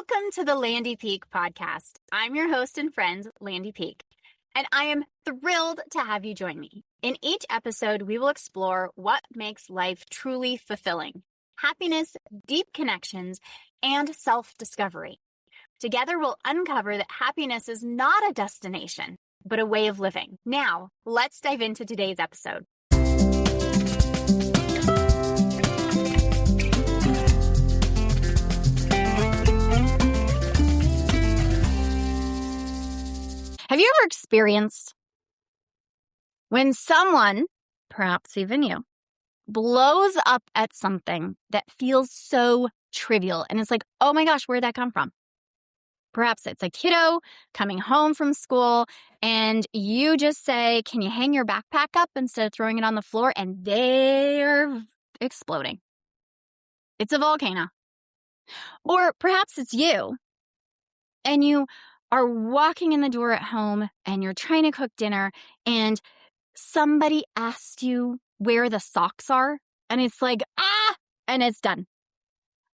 Welcome to the Landy Peak podcast. I'm your host and friend, Landy Peak, and I am thrilled to have you join me. In each episode, we will explore what makes life truly fulfilling: happiness, deep connections, and self-discovery. Together, we'll uncover that happiness is not a destination, but a way of living. Now, let's dive into today's episode. Have you ever experienced when someone, perhaps even you, blows up at something that feels so trivial and it's like, oh my gosh, where'd that come from? Perhaps it's a kiddo coming home from school and you just say, can you hang your backpack up instead of throwing it on the floor? And they're exploding. It's a volcano. Or perhaps it's you and you are walking in the door at home and you're trying to cook dinner and somebody asked you where the socks are and it's like, and it's done.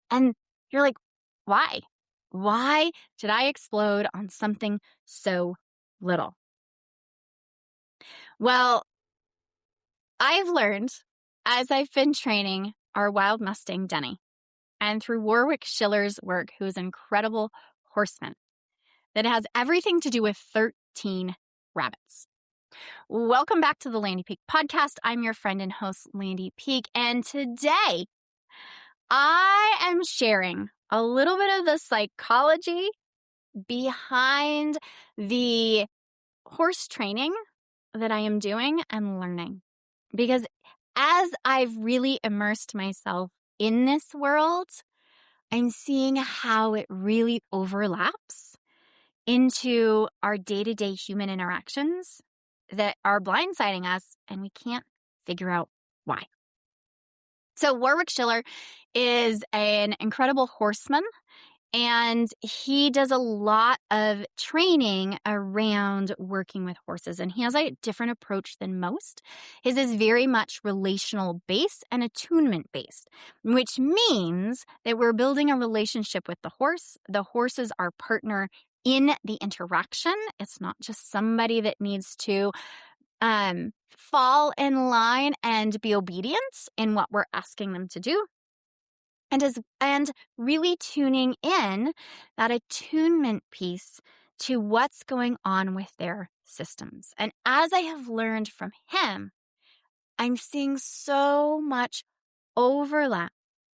And you're like, why? Why did I explode on something so little? Well, I've learned as I've been training our wild Mustang, Denny, and through Warwick Schiller's work, who is an incredible horseman, that it has everything to do with 13 rabbits. Welcome back to the Landy Peak podcast. I'm your friend and host, Landy Peak, and today I am sharing a little bit of the psychology behind the horse training that I am doing and learning. Because as I've really immersed myself in this world, I'm seeing how it really overlaps into our day-to-day human interactions that are blindsiding us and we can't figure out why. So Warwick Schiller is an incredible horseman and he does a lot of training around working with horses, and he has a different approach than most. His is very much relational based and attunement based, which means that we're building a relationship with the horse. The horse is our partner in the interaction. It's not just somebody that needs to fall in line and be obedient in what we're asking them to do. And really tuning in that attunement piece to what's going on with their systems. And as I have learned from him, I'm seeing so much overlap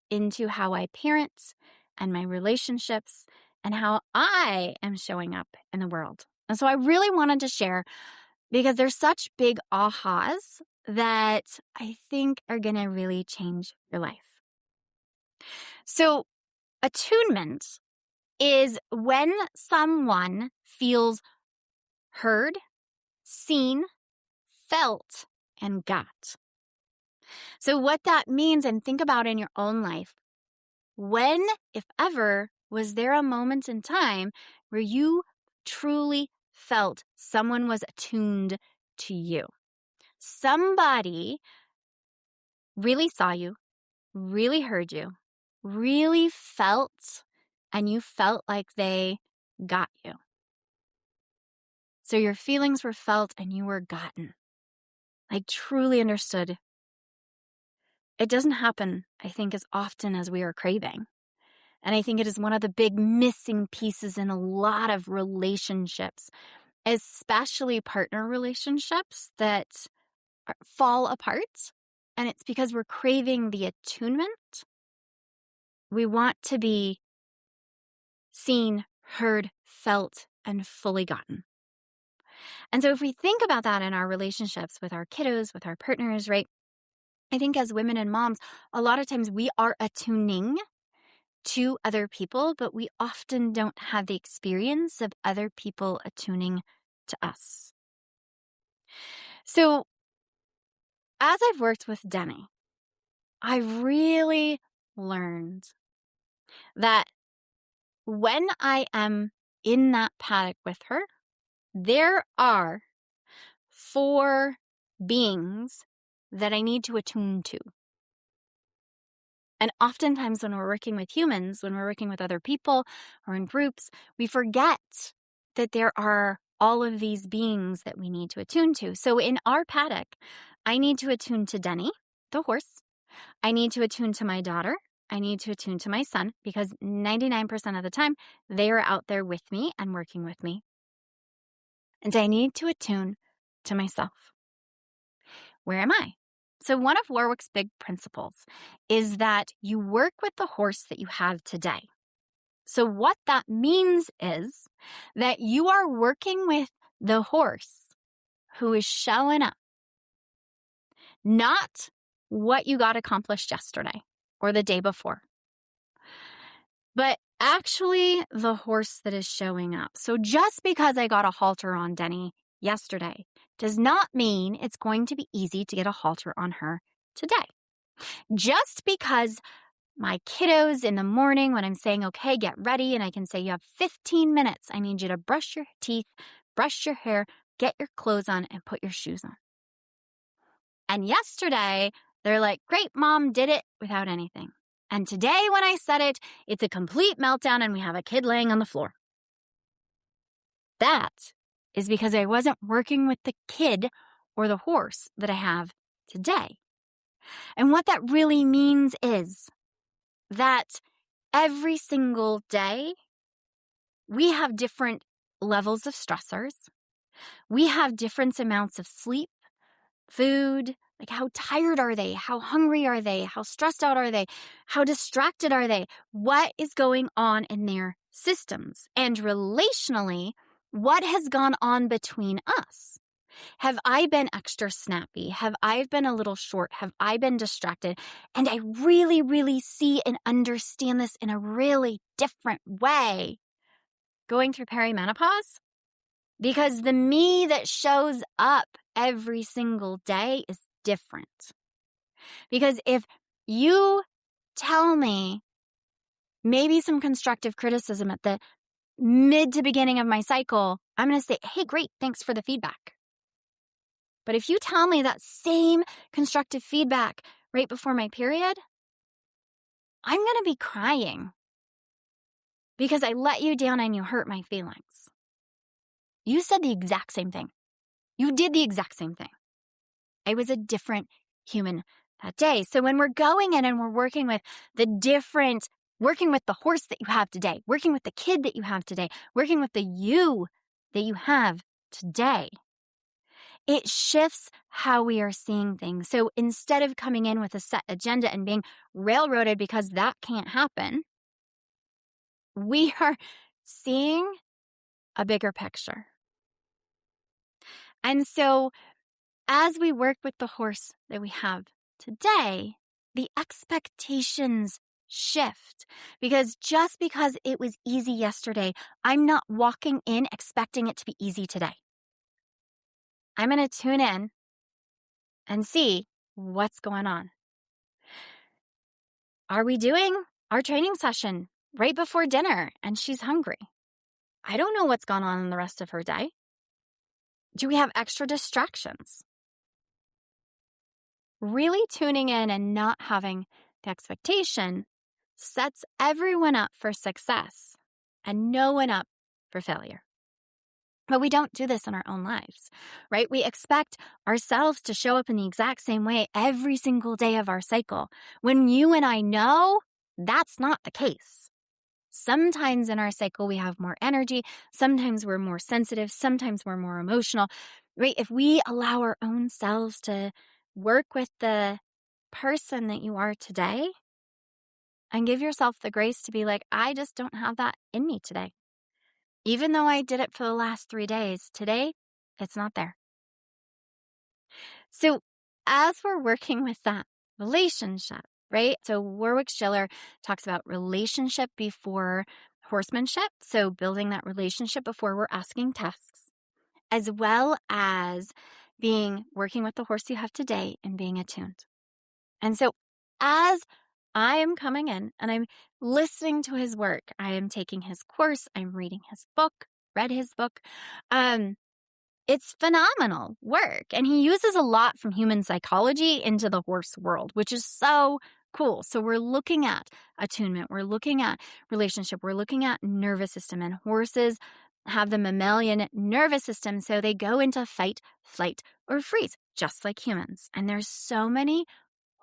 into how I parent and my relationships and how I am showing up in the world. And so I really wanted to share because there's such big ahas that I think are going to really change your life. So attunement is when someone feels heard, seen, felt, and got. So what that means, and think about in your own life, when, if ever, was there a moment in time where you truly felt someone was attuned to you? Somebody really saw you, really heard you, really felt, and you felt like they got you. So your feelings were felt and you were gotten, like truly understood. It doesn't happen, I think, as often as we are craving. And I think it is one of the big missing pieces in a lot of relationships, especially partner relationships that fall apart. And it's because we're craving the attunement. We want to be seen, heard, felt, and fully gotten. And so if we think about that in our relationships with our kiddos, with our partners, right? I think as women and moms, a lot of times we are attuning to other people, but we often don't have the experience of other people attuning to us. So as I've worked with Denny, I've really learned that when I am in that paddock with her, there are 4 beings that I need to attune to. And oftentimes when we're working with humans, when we're working with other people or in groups, we forget that there are all of these beings that we need to attune to. So in our paddock, I need to attune to Denny, the horse. I need to attune to my daughter. I need to attune to my son because 99% of the time, they are out there with me and working with me. And I need to attune to myself. Where am I? So one of Warwick's big principles is that you work with the horse that you have today. So what that means is that you are working with the horse who is showing up, not what you got accomplished yesterday or the day before, but actually the horse that is showing up. So just because I got a halter on Denny yesterday does not mean it's going to be easy to get a halter on her today. Just because my kiddos in the morning when I'm saying, okay, get ready, and I can say, you have 15 minutes. I need you to brush your teeth, brush your hair, get your clothes on, and put your shoes on. And yesterday, they're like, great, Mom did it without anything. And today when I said it, it's a complete meltdown and we have a kid laying on the floor. That is because I wasn't working with the kid or the horse that I have today. And what that really means is that every single day, we have different levels of stressors. We have different amounts of sleep, food, like how tired are they? How hungry are they? How stressed out are they? How distracted are they? What is going on in their systems? And relationally, what has gone on between us? Have I been extra snappy? Have I been a little short? Have I been distracted? And I really, really see and understand this in a really different way going through perimenopause, because the me that shows up every single day is different. Because if you tell me maybe some constructive criticism at the mid to beginning of my cycle, I'm going to say, hey, great, thanks for the feedback. But if you tell me that same constructive feedback right before my period, I'm going to be crying because I let you down and you hurt my feelings. You said the exact same thing. You did the exact same thing. I was a different human that day. So when we're going in and we're working with working with the horse that you have today, working with the kid that you have today, working with the you that you have today, it shifts how we are seeing things. So instead of coming in with a set agenda and being railroaded because that can't happen, we are seeing a bigger picture. And so as we work with the horse that we have today, the expectations shift. Because just because it was easy yesterday, I'm not walking in expecting it to be easy today. I'm going to tune in and see what's going on. Are we doing our training session right before dinner and she's hungry? I don't know what's gone on in the rest of her day. Do we have extra distractions? Really tuning in and not having the expectation sets everyone up for success and no one up for failure. But we don't do this in our own lives, right? We expect ourselves to show up in the exact same way every single day of our cycle, when you and I know that's not the case. Sometimes in our cycle, we have more energy. Sometimes we're more sensitive. Sometimes we're more emotional, right? If we allow our own selves to work with the person that you are today and give yourself the grace to be like, I just don't have that in me today. Even though I did it for the last 3 days, today, it's not there. So as we're working with that relationship, right? So Warwick Schiller talks about relationship before horsemanship. So building that relationship before we're asking tasks, as well as working with the horse you have today and being attuned. And so as I am coming in and I'm listening to his work, I am taking his course, I'm reading his book, read his book. It's phenomenal work. And he uses a lot from human psychology into the horse world, which is so cool. So we're looking at attunement. We're looking at relationship. We're looking at nervous system. And horses have the mammalian nervous system. So they go into fight, flight, or freeze, just like humans. And there's so many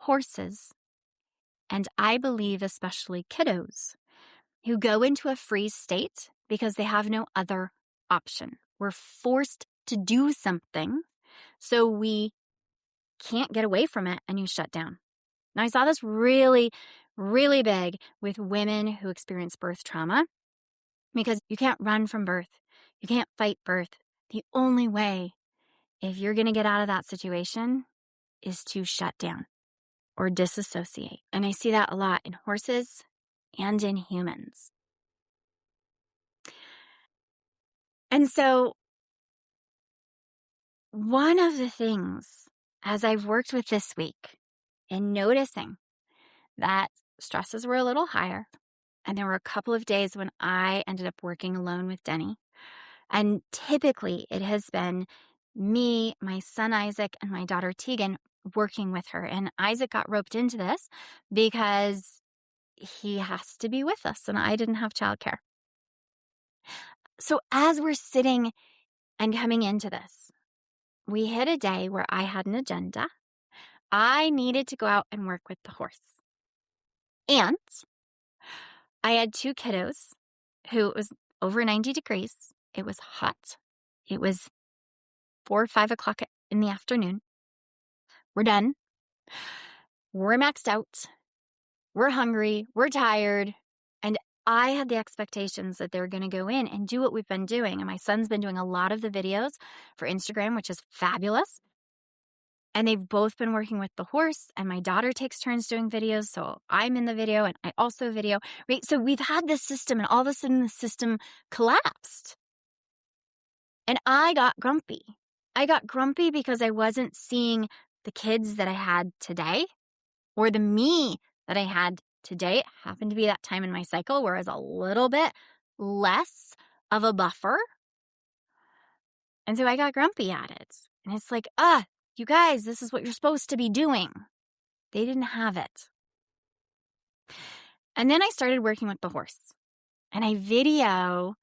horses, and I believe especially kiddos, who go into a freeze state because they have no other option. We're forced to do something, so we can't get away from it, and you shut down. Now, I saw this really, really big with women who experience birth trauma, because you can't run from birth. You can't fight birth. The only way, if you're going to get out of that situation, is to shut down or disassociate. And I see that a lot in horses and in humans. And so one of the things, as I've worked with this week and noticing that stresses were a little higher, and there were a couple of days when I ended up working alone with Denny. And typically it has been me, my son Isaac, and my daughter Tegan working with her. And Isaac got roped into this because he has to be with us, and I didn't have childcare. So as we're sitting and coming into this, we hit a day where I had an agenda. I needed to go out and work with the horse. And I had 2 kiddos who it was over 90 degrees. It was hot. It was 4 or 5 o'clock in the afternoon. We're done. We're maxed out. We're hungry. We're tired. And I had the expectations that they were going to go in and do what we've been doing. And my son's been doing a lot of the videos for Instagram, which is fabulous. And they've both been working with the horse, and my daughter takes turns doing videos. So I'm in the video and I also video, right? So we've had this system, and all of a sudden the system collapsed. And I got grumpy. I got grumpy because I wasn't seeing the kids that I had today, or the me that I had today. It happened to be that time in my cycle where I was a little bit less of a buffer. And so I got grumpy at it. And it's like, you guys, this is what you're supposed to be doing. They didn't have it. And then I started working with the horse. And I video,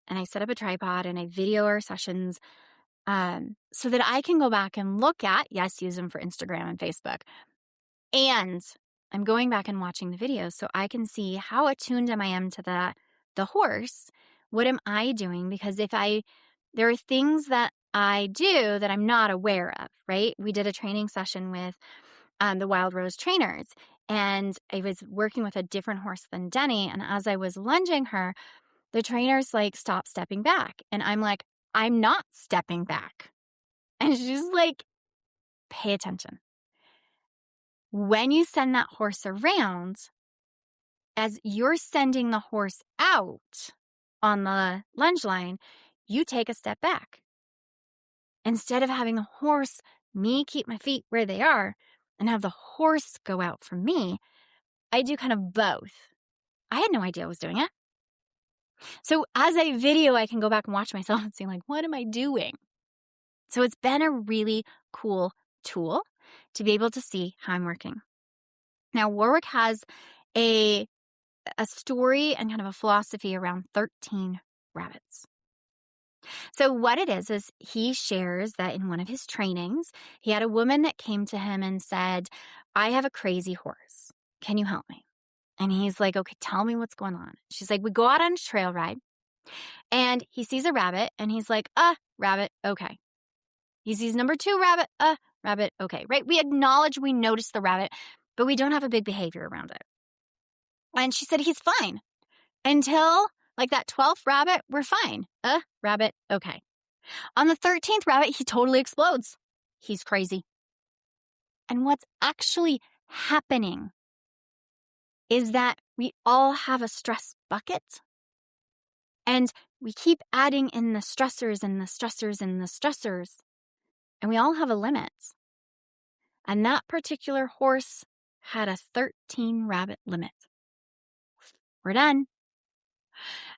and I set up a tripod, and I video our sessions so that I can go back and look at, yes, use them for Instagram and Facebook. And I'm going back and watching the videos so I can see how attuned I am to the horse. What am I doing? Because there are things that I do that I'm not aware of, right? We did a training session with the Wild Rose trainers, and I was working with a different horse than Denny. And as I was lunging her, the trainer's like, stop stepping back. And I'm like, I'm not stepping back. And she's like, pay attention. When you send that horse around, as you're sending the horse out on the lunge line, you take a step back. Instead of having the horse, me keep my feet where they are and have the horse go out from me, I do kind of both. I had no idea I was doing it. So as I video, I can go back and watch myself and see, like, what am I doing? So it's been a really cool tool to be able to see how I'm working. Now, Warwick has a story and kind of a philosophy around 13 rabbits. So what it is he shares that in one of his trainings, he had a woman that came to him and said, I have a crazy horse. Can you help me? And he's like, okay, tell me what's going on. She's like, we go out on a trail ride, and he sees a rabbit, and he's like, rabbit, okay. He sees number 2 rabbit, rabbit, okay, right? We acknowledge we notice the rabbit, but we don't have a big behavior around it. And she said, he's fine. Until like that 12th rabbit, we're fine. Rabbit, okay. On the 13th rabbit, he totally explodes. He's crazy. And what's actually happening is that we all have a stress bucket, and we keep adding in the stressors and the stressors and the stressors, and we all have a limit. And that particular horse had a 13 rabbit limit. We're done.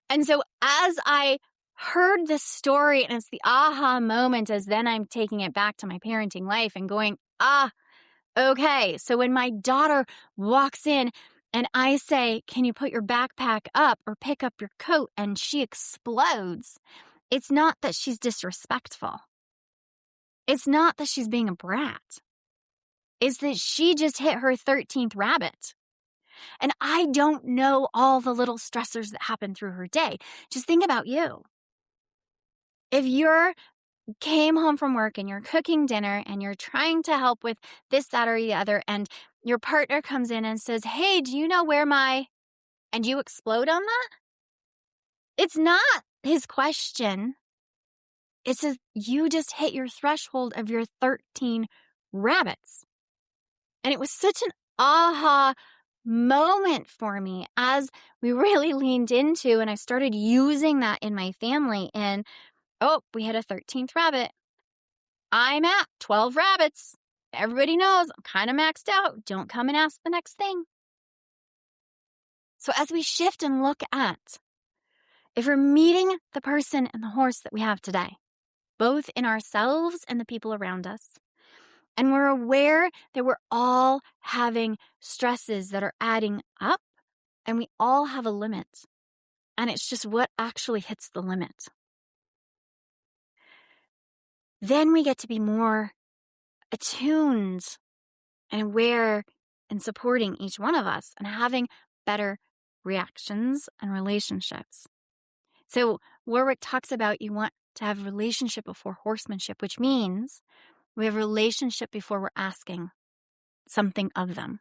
And so as I heard this story, and it's the aha moment, as then I'm taking it back to my parenting life and going, Okay, so when my daughter walks in and I say, "Can you put your backpack up or pick up your coat?" and she explodes, it's not that she's disrespectful. It's not that she's being a brat. It's that she just hit her 13th rabbit. And I don't know all the little stressors that happen through her day. Just think about you. If you came home from work and you're cooking dinner and you're trying to help with this, that, or the other, and your partner comes in and says, "Hey, do you know where my," and you explode on that, it's not his question. It says you just hit your threshold of your 13 rabbits. And it was such an aha moment for me as we really leaned into, and I started using that in my family. And oh, we hit a 13th rabbit. I'm at 12 rabbits. Everybody knows I'm kind of maxed out. Don't come and ask the next thing. So as we shift and look at, if we're meeting the person and the horse that we have today, both in ourselves and the people around us, and we're aware that we're all having stresses that are adding up, and we all have a limit. And it's just what actually hits the limit. Then we get to be more attuned and aware and supporting each one of us and having better reactions and relationships. So Warwick talks about you want to have relationship before horsemanship, which means we have relationship before we're asking something of them.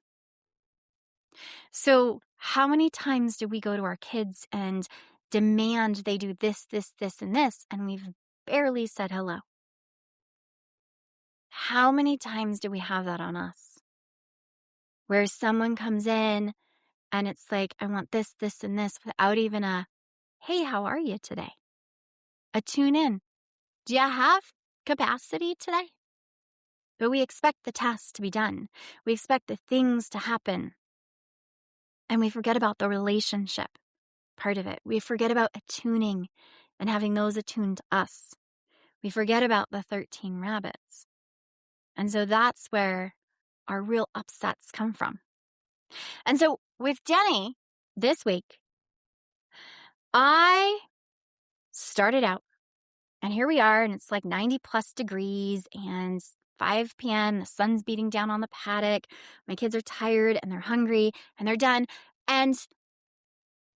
So how many times do we go to our kids and demand they do this, this, this, and this, and we've barely said hello? How many times do we have that on us? Where someone comes in and it's like, I want this, this, and this, without even a, hey, how are you today? A tune in. Do you have capacity today? But we expect the tasks to be done. We expect the things to happen. And we forget about the relationship part of it. We forget about attuning and having those attuned to us. We forget about the 13 rabbits. And so that's where our real upsets come from. And so with Denny this week, I started out, and here we are, and it's like 90 plus degrees and 5 p.m. The sun's beating down on the paddock. My kids are tired and they're hungry and they're done. And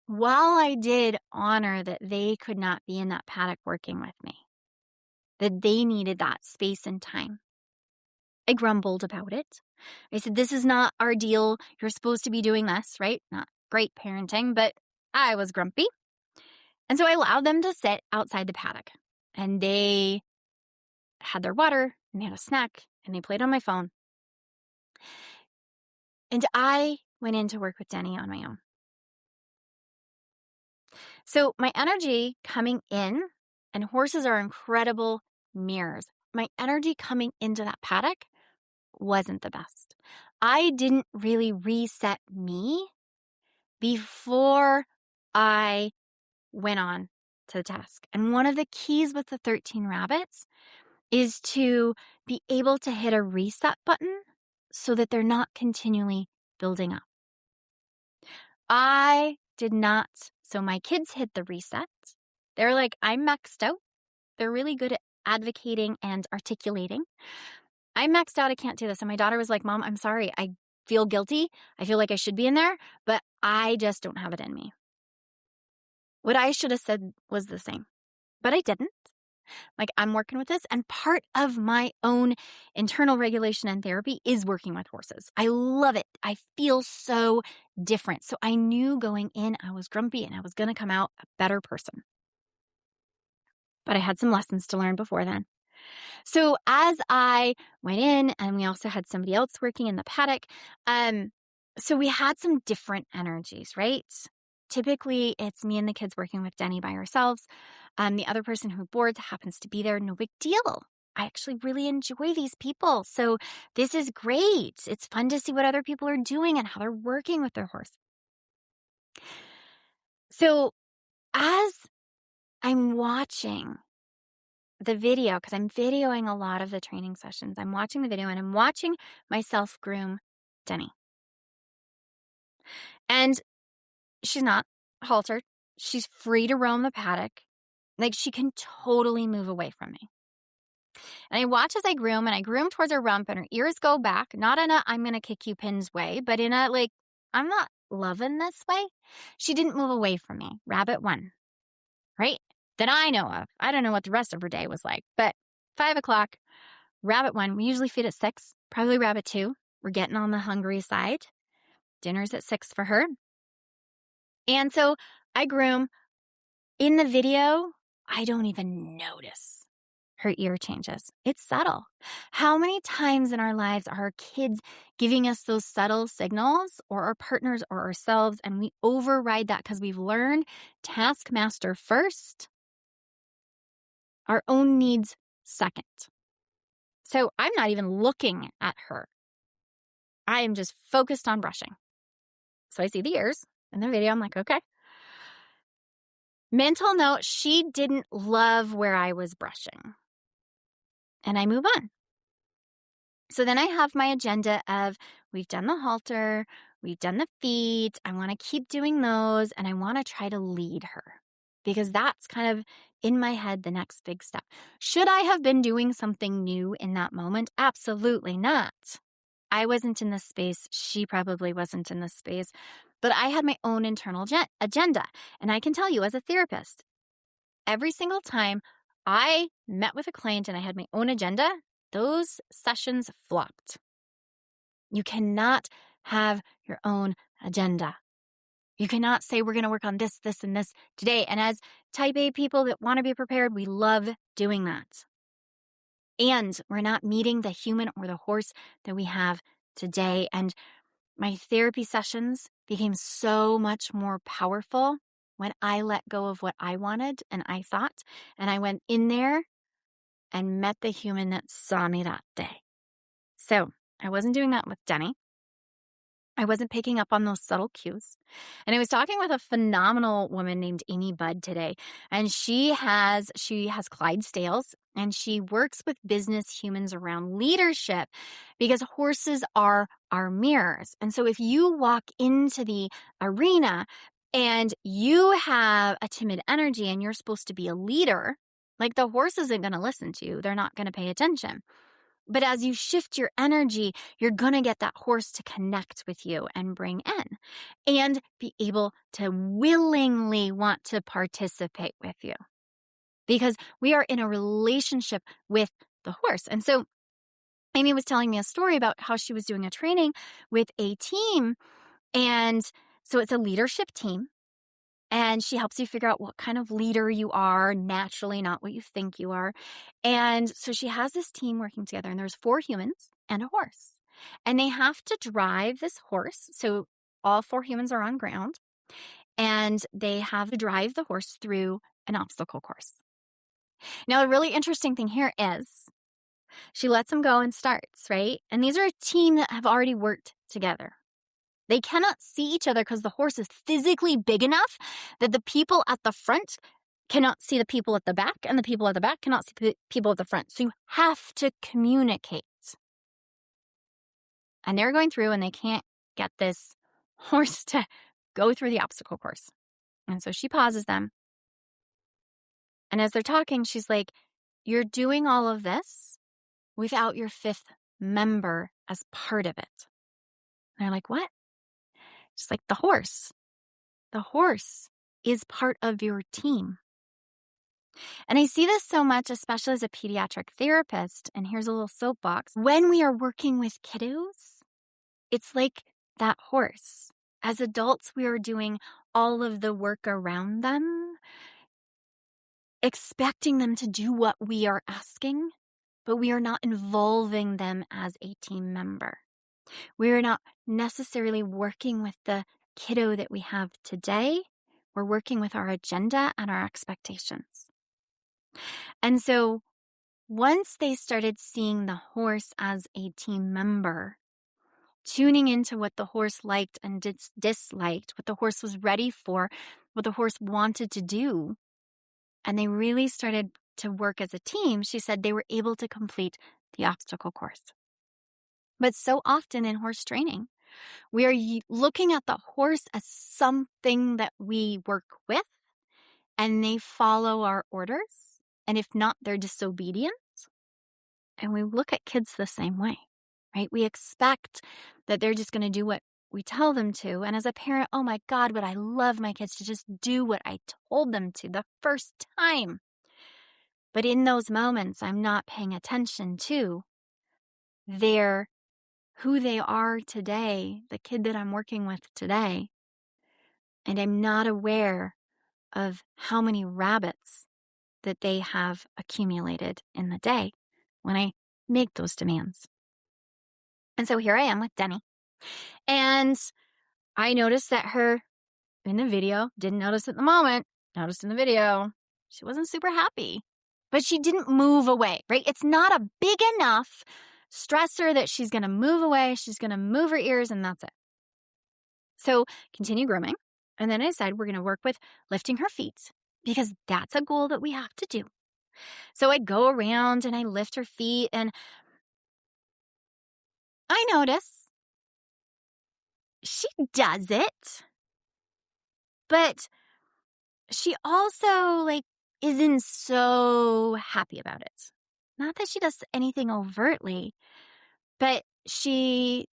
while I did honor that they could not be in that paddock working with me, that they needed that space and time, I grumbled about it. I said, this is not our deal. You're supposed to be doing this, right? Not great parenting, but I was grumpy. And so I allowed them to sit outside the paddock. And they had their water, and they had a snack, and they played on my phone. And I went in to work with Denny on my own. So my energy coming in, and horses are incredible mirrors. My energy coming into that paddock wasn't the best. I didn't really reset me before I went on to the task. And one of the keys with the 13 rabbits is to be able to hit a reset button so that they're not continually building up. I did not. So my kids hit the reset. They're like, I'm maxed out. They're really good at advocating and articulating. I'm maxed out. I can't do this. And my daughter was like, Mom, I'm sorry. I feel guilty. I feel like I should be in there, but I just don't have it in me. What I should have said was the same, but I didn't. Like, I'm working with this, and part of my own internal regulation and therapy is working with horses. I love it. I feel so different. So I knew going in, I was grumpy and I was going to come out a better person. But I had some lessons to learn before then. So as I went in, and we also had somebody else working in the paddock, so we had some different energies, right? Typically, it's me and the kids working with Denny by ourselves. The other person who boards happens to be there. No big deal. I actually really enjoy these people. So this is great. It's fun to see what other people are doing and how they're working with their horse. So as I'm watching the video, because I'm videoing a lot of the training sessions. I'm watching the video and I'm watching myself groom Denny. And she's not haltered. She's free to roam the paddock. Like, she can totally move away from me. And I watch as I groom, and I groom towards her rump, and her ears go back, not in a I'm going to kick you pins way, but in a like, I'm not loving this way. She didn't move away from me. Rabbit 1, right? That I know of. I don't know what the rest of her day was like, but 5 o'clock, rabbit 1, we usually feed at 6, probably rabbit 2. We're getting on the hungry side. Dinner's at 6 for her. And so I groom. In the video, I don't even notice her ear changes. It's subtle. How many times in our lives are our kids giving us those subtle signals, or our partners or ourselves, and we override that because we've learned taskmaster first, our own needs second. So I'm not even looking at her. I am just focused on brushing. So I see the ears in the video. I'm like, okay. Mental note, she didn't love where I was brushing. And I move on. So then I have my agenda of, we've done the halter, we've done the feet. I want to keep doing those, and I want to try to lead her, because that's kind of in my head the next big step. Should I have been doing something new in that moment? Absolutely not. I wasn't in this space. She probably wasn't in this space. But I had my own internal agenda. And I can tell you, as a therapist, every single time I met with a client and I had my own agenda, those sessions flopped. You cannot have your own agenda. You cannot say, we're going to work on this, this, and this today. And as type A people that want to be prepared, we love doing that. And we're not meeting the human or the horse that we have today. And my therapy sessions became so much more powerful when I let go of what I wanted and I thought, and I went in there and met the human that saw me that day. So I wasn't doing that with Denny. I wasn't picking up on those subtle cues. And I was talking with a phenomenal woman named Amy Budd today. And she has Clydesdales, and she works with business humans around leadership, because horses are our mirrors. And so if you walk into the arena and you have a timid energy and you're supposed to be a leader, like, the horse isn't going to listen to you. They're not going to pay attention. But as you shift your energy, you're going to get that horse to connect with you and bring in, and be able to willingly want to participate with you, because we are in a relationship with the horse. And so Amy was telling me a story about how she was doing a training with a team. And so it's a leadership team. And she helps you figure out what kind of leader you are naturally, not what you think you are. And so she has this team working together, and there's 4 humans and a horse. And they have to drive this horse. So all 4 humans are on ground, and they have to drive the horse through an obstacle course. Now, the really interesting thing here is she lets them go and starts, right? And these are a team that have already worked together. They cannot see each other because the horse is physically big enough that the people at the front cannot see the people at the back, and the people at the back cannot see the people at the front. So you have to communicate. And they're going through, and they can't get this horse to go through the obstacle course. And so she pauses them. And as they're talking, she's like, you're doing all of this without your 5th member as part of it. And they're like, what? She's like, the horse. The horse is part of your team. And I see this so much, especially as a pediatric therapist. And here's a little soapbox. When we are working with kiddos, it's like that horse. As adults, we are doing all of the work around them, expecting them to do what we are asking, but we are not involving them as a team member. We are not necessarily working with the kiddo that we have today. We're working with our agenda and our expectations. And so once they started seeing the horse as a team member, tuning into what the horse liked and disliked, what the horse was ready for, what the horse wanted to do, and they really started to work as a team, she said they were able to complete the obstacle course. But so often in horse training, we are looking at the horse as something that we work with, and they follow our orders. And if not, they're disobedient. And we look at kids the same way, right? We expect that they're just going to do what we tell them to. And as a parent, oh my God, would I love my kids to just do what I told them to the first time. But in those moments, I'm not paying attention to who they are today, the kid that I'm working with today. And I'm not aware of how many rabbits that they have accumulated in the day when I make those demands. And so here I am with Denny. And I noticed that in the video, didn't notice at the moment, noticed in the video, she wasn't super happy. But she didn't move away, right? It's not a big enough stressor that she's going to move away. She's going to move her ears, and that's it. So continue grooming. And then I decided we're going to work with lifting her feet, because that's a goal that we have to do. So I go around and I lift her feet, and I notice she does it, but she also isn't so happy about it. Not that she does anything overtly, but she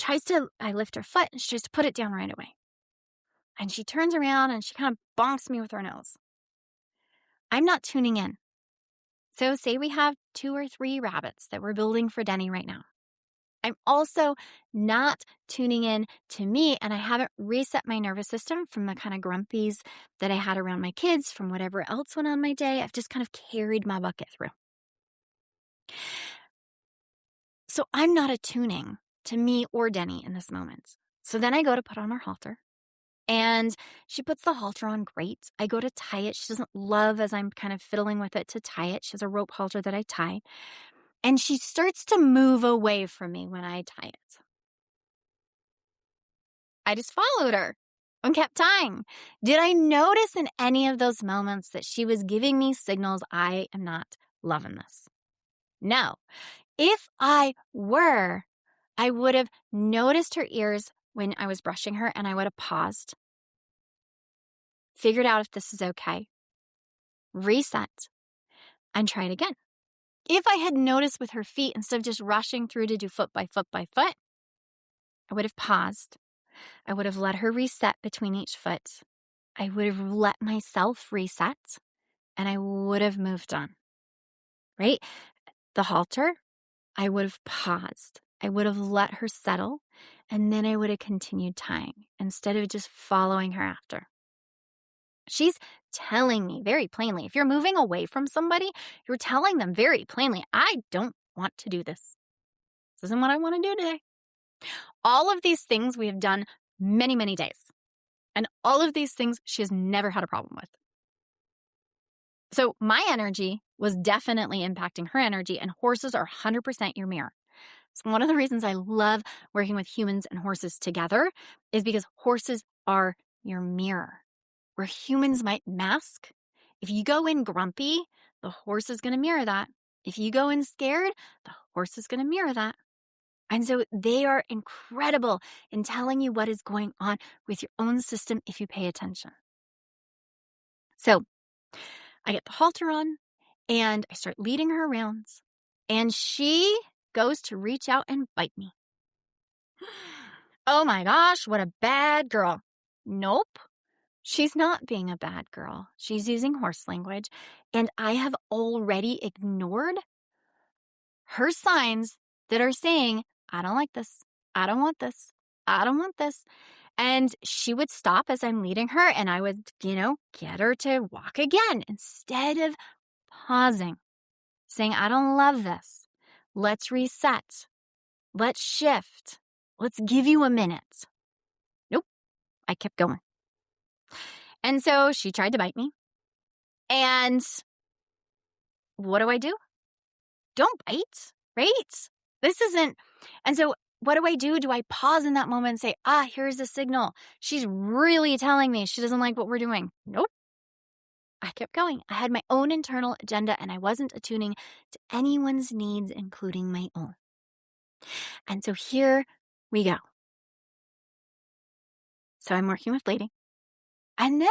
I lift her foot and she tries to put it down right away. And she turns around and she kind of bonks me with her nose. I'm not tuning in. So say we have 2 or 3 rabbits that we're building for Denny right now. I'm also not tuning in to me, and I haven't reset my nervous system from the kind of grumpies that I had around my kids, from whatever else went on my day. I've just kind of carried my bucket through. So I'm not attuning to me or Denny in this moment. So then I go to put on her halter, and she puts the halter on great. I go to tie it. She doesn't love as I'm kind of fiddling with it to tie it. She has a rope halter that I tie. And she starts to move away from me when I tie it. I just followed her and kept tying. Did I notice in any of those moments that she was giving me signals I am not loving this? No. If I were, I would have noticed her ears when I was brushing her, and I would have paused, figured out if this is okay, reset, and try it again. If I had noticed with her feet, instead of just rushing through to do foot by foot by foot, I would have paused. I would have let her reset between each foot. I would have let myself reset, and I would have moved on, right? The halter, I would have paused. I would have let her settle, and then I would have continued tying instead of just following her after. She's telling me very plainly, if you're moving away from somebody, you're telling them very plainly, I don't want to do this. This isn't what I want to do today. All of these things we have done many, many days. And all of these things she has never had a problem with. So my energy was definitely impacting her energy, and horses are 100% your mirror. So one of the reasons I love working with humans and horses together is because horses are your mirror. Where humans might mask, if you go in grumpy, the horse is going to mirror that. If you go in scared, the horse is going to mirror that. And so they are incredible in telling you what is going on with your own system if you pay attention. So I get the halter on and I start leading her around, and she goes to reach out and bite me. Oh my gosh, what a bad girl. Nope. She's not being a bad girl. She's using horse language, and I have already ignored her signs that are saying, I don't like this. I don't want this. I don't want this. And she would stop as I'm leading her, and I would, get her to walk again instead of pausing, saying, I don't love this. Let's reset. Let's shift. Let's give you a minute. Nope. I kept going. And so she tried to bite me. And what do? Don't bite, right? This isn't. And so what do? Do I pause in that moment and say, here's a signal. She's really telling me she doesn't like what we're doing. Nope. I kept going. I had my own internal agenda, and I wasn't attuning to anyone's needs, including my own. And so here we go. So I'm working with Lady. And then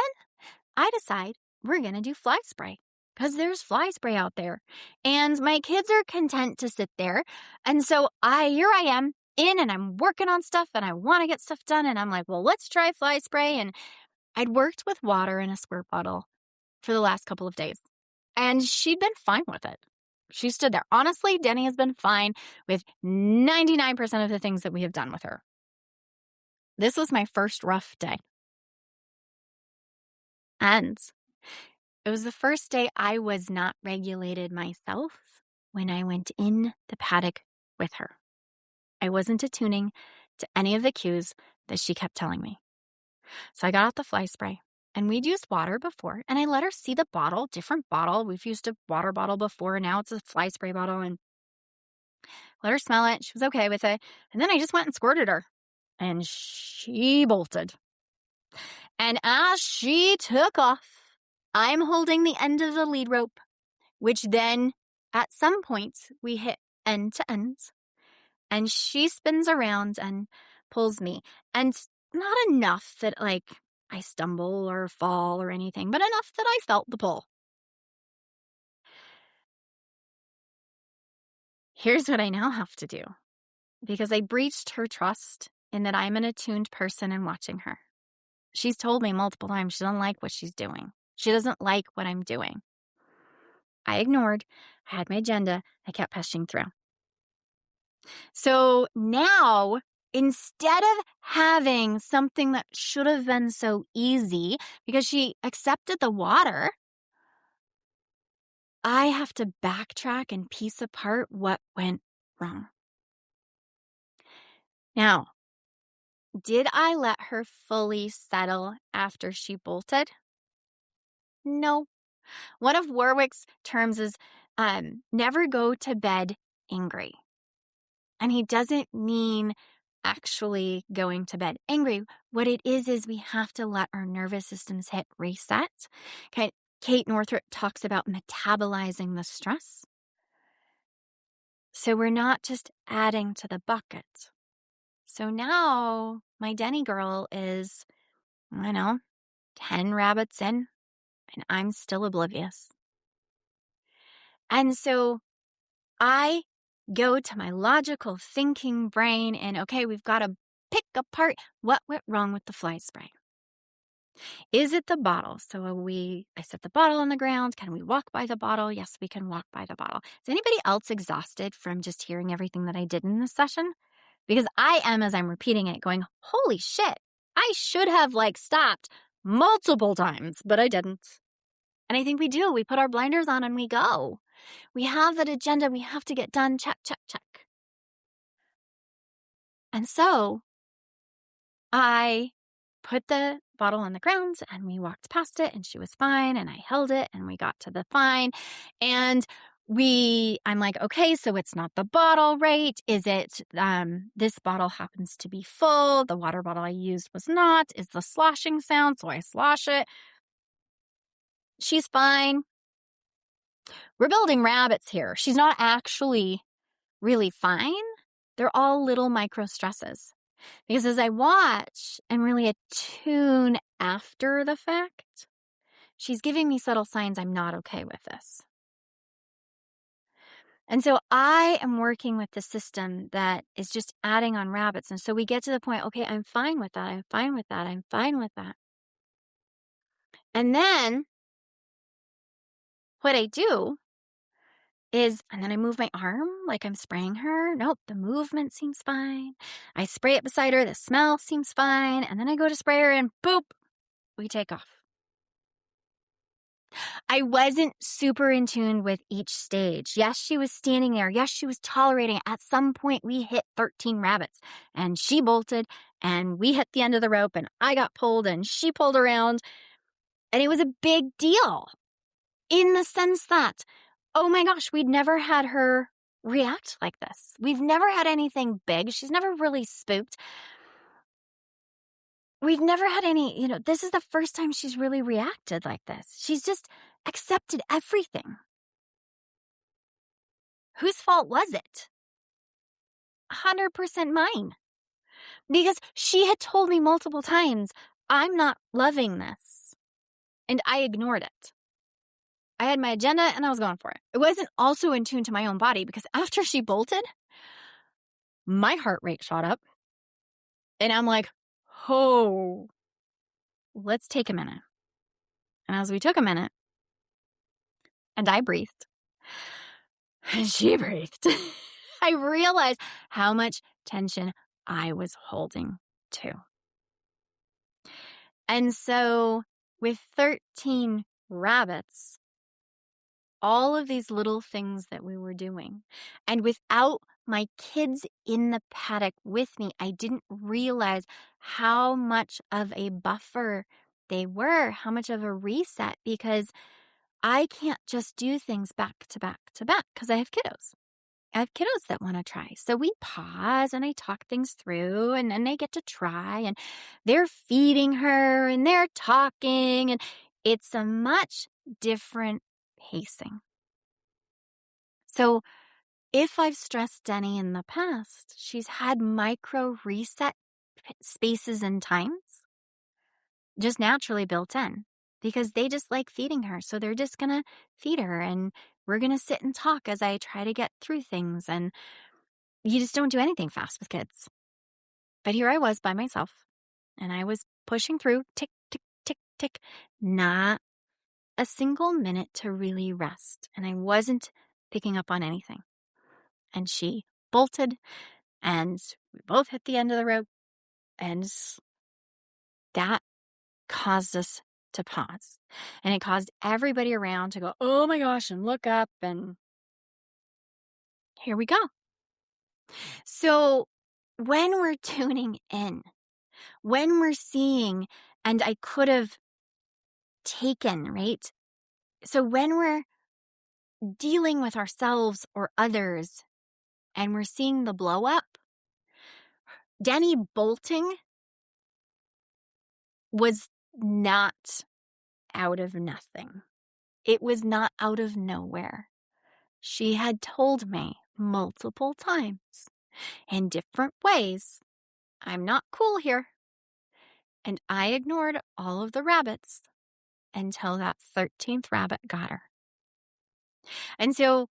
I decide we're going to do fly spray because there's fly spray out there. And my kids are content to sit there. And so here I am in, and I'm working on stuff, and I want to get stuff done. And I'm like, well, let's try fly spray. And I'd worked with water in a squirt bottle for the last couple of days, and she'd been fine with it. She stood there. Honestly, Denny has been fine with 99% of the things that we have done with her. This was my first rough day. And it was the first day I was not regulated myself when I went in the paddock with her. I wasn't attuning to any of the cues that she kept telling me. So I got out the fly spray, and we'd used water before, and I let her see the bottle, different bottle. We've used a water bottle before, and now it's a fly spray bottle, and let her smell it. She was okay with it. And then I just went and squirted her, and she bolted. And as she took off, I'm holding the end of the lead rope, which then at some point we hit end to end, and she spins around and pulls me. And not enough that I stumble or fall or anything, but enough that I felt the pull. Here's what I now have to do, because I breached her trust in that I'm an attuned person and watching her. She's told me multiple times she doesn't like what she's doing. She doesn't like what I'm doing. I ignored. I had my agenda. I kept pushing through. So now, instead of having something that should have been so easy because she accepted the water, I have to backtrack and piece apart what went wrong. Now, did I let her fully settle after she bolted? No. One of Warwick's terms is never go to bed angry. And he doesn't mean actually going to bed angry. What it is we have to let our nervous systems hit reset. Okay. Kate Northrup talks about metabolizing the stress. So we're not just adding to the bucket. So now my Denny girl is, 10 rabbits in, and I'm still oblivious. And so I go to my logical thinking brain and, okay, we've got to pick apart what went wrong with the fly spray. Is it the bottle? So I set the bottle on the ground. Can we walk by the bottle? Yes, we can walk by the bottle. Is anybody else exhausted from just hearing everything that I did in this session? Because I am, as I'm repeating it, going, holy shit, I should have stopped multiple times, but I didn't. And I think we do. We put our blinders on and we go. We have that agenda. We have to get done. Check, check, check. And so I put the bottle on the ground and we walked past it and she was fine. And I held it and we got to the fine. And I'm like, okay, so it's not the bottle, right? Is it, this bottle happens to be full. The water bottle I used was not. Is the sloshing sound? So I slosh it. She's fine. We're building rabbits here. She's not actually really fine. They're all little micro stresses. Because as I watch and really attune after the fact, she's giving me subtle signs I'm not okay with this. And so I am working with the system that is just adding on rabbits. And so we get to the point, okay, I'm fine with that. I'm fine with that. I'm fine with that. And then what I do is, and then I move my arm like I'm spraying her. Nope, the movement seems fine. I spray it beside her. The smell seems fine. And then I go to spray her and boop, we take off. I wasn't super in tune with each stage. Yes, she was standing there. Yes, she was tolerating it. At some point, we hit 13 rabbits and she bolted and we hit the end of the rope and I got pulled and she pulled around. And it was a big deal in the sense that, oh my gosh, we'd never had her react like this. We've never had anything big. She's never really spooked. we've never had any, this is the first time she's really reacted like this. She's just accepted everything. Whose fault was it? 100% mine. Because she had told me multiple times, I'm not loving this. And I ignored it. I had my agenda and I was going for it. It wasn't also in tune to my own body because after she bolted, my heart rate shot up. And I'm like, oh, let's take a minute. And as we took a minute, and I breathed, and she breathed, I realized how much tension I was holding too. And so with 13 rabbits, all of these little things that we were doing, and without my kids in the paddock with me, I didn't realize how much of a buffer they were, how much of a reset, because I can't just do things back to back to back because I have kiddos. I have kiddos that want to try. So we pause and I talk things through and then they get to try and they're feeding her and they're talking and it's a much different pacing. So if I've stressed Denny in the past, she's had micro reset spaces and times just naturally built in because they just like feeding her. So they're just going to feed her and we're going to sit and talk as I try to get through things. And you just don't do anything fast with kids. But here I was by myself and I was pushing through, tick, tick, tick, tick, not a single minute to really rest. And I wasn't picking up on anything. And she bolted and we both hit the end of the rope. And that caused us to pause. And it caused everybody around to go, oh my gosh, and look up. And here we go. So when we're tuning in, when we're seeing, and I could have taken, right? So when we're dealing with ourselves or others and we're seeing the blow up, Denny bolting was not out of nothing. It was not out of nowhere. She had told me multiple times in different ways, I'm not cool here. And I ignored all of the rabbits until that 13th rabbit got her. And so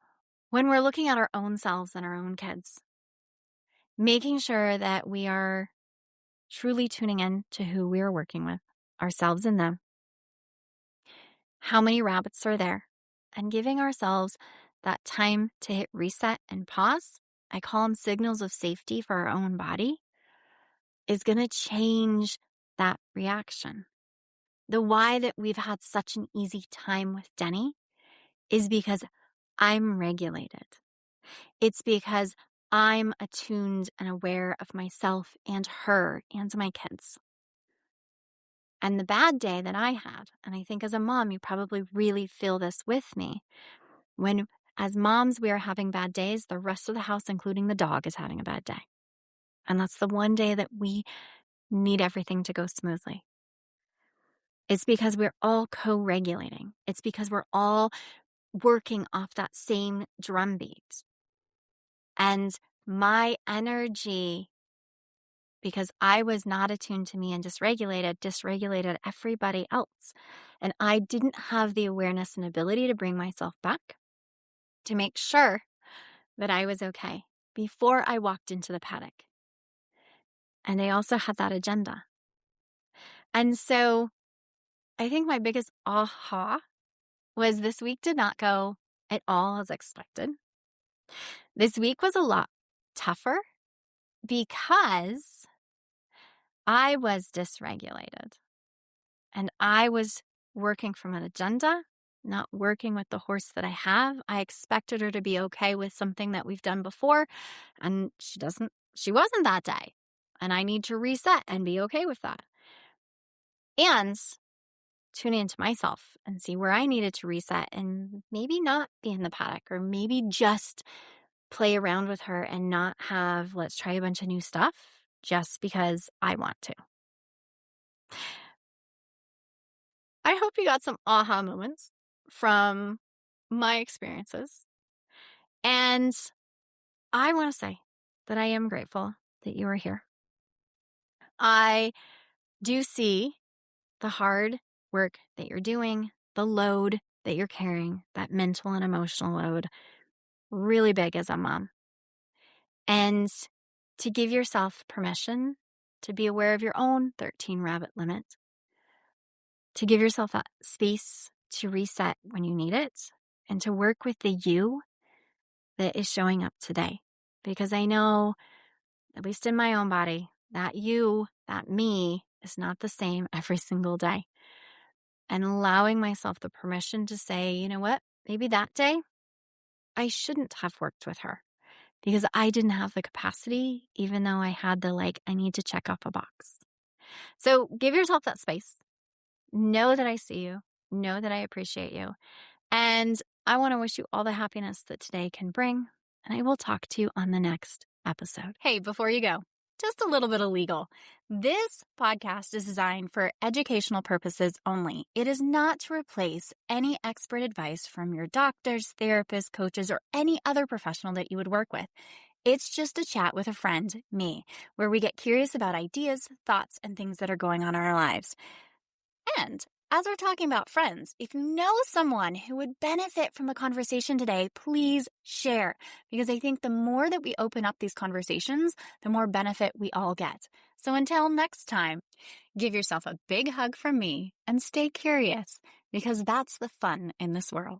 when we're looking at our own selves and our own kids, making sure that we are truly tuning in to who we are working with, ourselves and them, how many rabbits are there, and giving ourselves that time to hit reset and pause, I call them signals of safety for our own body, is going to change that reaction. The why that we've had such an easy time with Denny is because I'm regulated. It's because I'm attuned and aware of myself and her and my kids. And the bad day that I had, and I think as a mom, you probably really feel this with me, when as moms we are having bad days, the rest of the house, including the dog, is having a bad day. And that's the one day that we need everything to go smoothly. It's because we're all co-regulating. It's because we're all working off that same drumbeat. And my energy, because I was not attuned to me and dysregulated everybody else. And I didn't have the awareness and ability to bring myself back to make sure that I was okay before I walked into the paddock. And I also had that agenda. And so I think my biggest aha was this week did not go at all as expected. This week was a lot tougher because I was dysregulated and I was working from an agenda, not working with the horse that I have. I expected her to be okay with something that we've done before, and she wasn't that day. And I need to reset and be okay with that. And tune into myself and see where I needed to reset and maybe not be in the paddock or maybe just play around with her and not have, let's try a bunch of new stuff just because I want to. I hope you got some aha moments from my experiences. And I want to say that I am grateful that you are here. I do see the hard work that you're doing, the load that you're carrying, that mental and emotional load, really big as a mom. And to give yourself permission to be aware of your own 13 rabbit limit, to give yourself that space to reset when you need it, and to work with the you that is showing up today. Because I know, at least in my own body, that you, that me, is not the same every single day. And allowing myself the permission to say, you know what, maybe that day I shouldn't have worked with her because I didn't have the capacity, even though I had the I need to check off a box. So give yourself that space. Know that I see you. Know that I appreciate you. And I want to wish you all the happiness that today can bring. And I will talk to you on the next episode. Hey, before you go, just a little bit of legal. This podcast is designed for educational purposes only. It is not to replace any expert advice from your doctors, therapists, coaches, or any other professional that you would work with. It's just a chat with a friend, me, where we get curious about ideas, thoughts, and things that are going on in our lives. And as we're talking about friends, if you know someone who would benefit from the conversation today, please share. Because I think the more that we open up these conversations, the more benefit we all get. So until next time, give yourself a big hug from me and stay curious, because that's the fun in this world.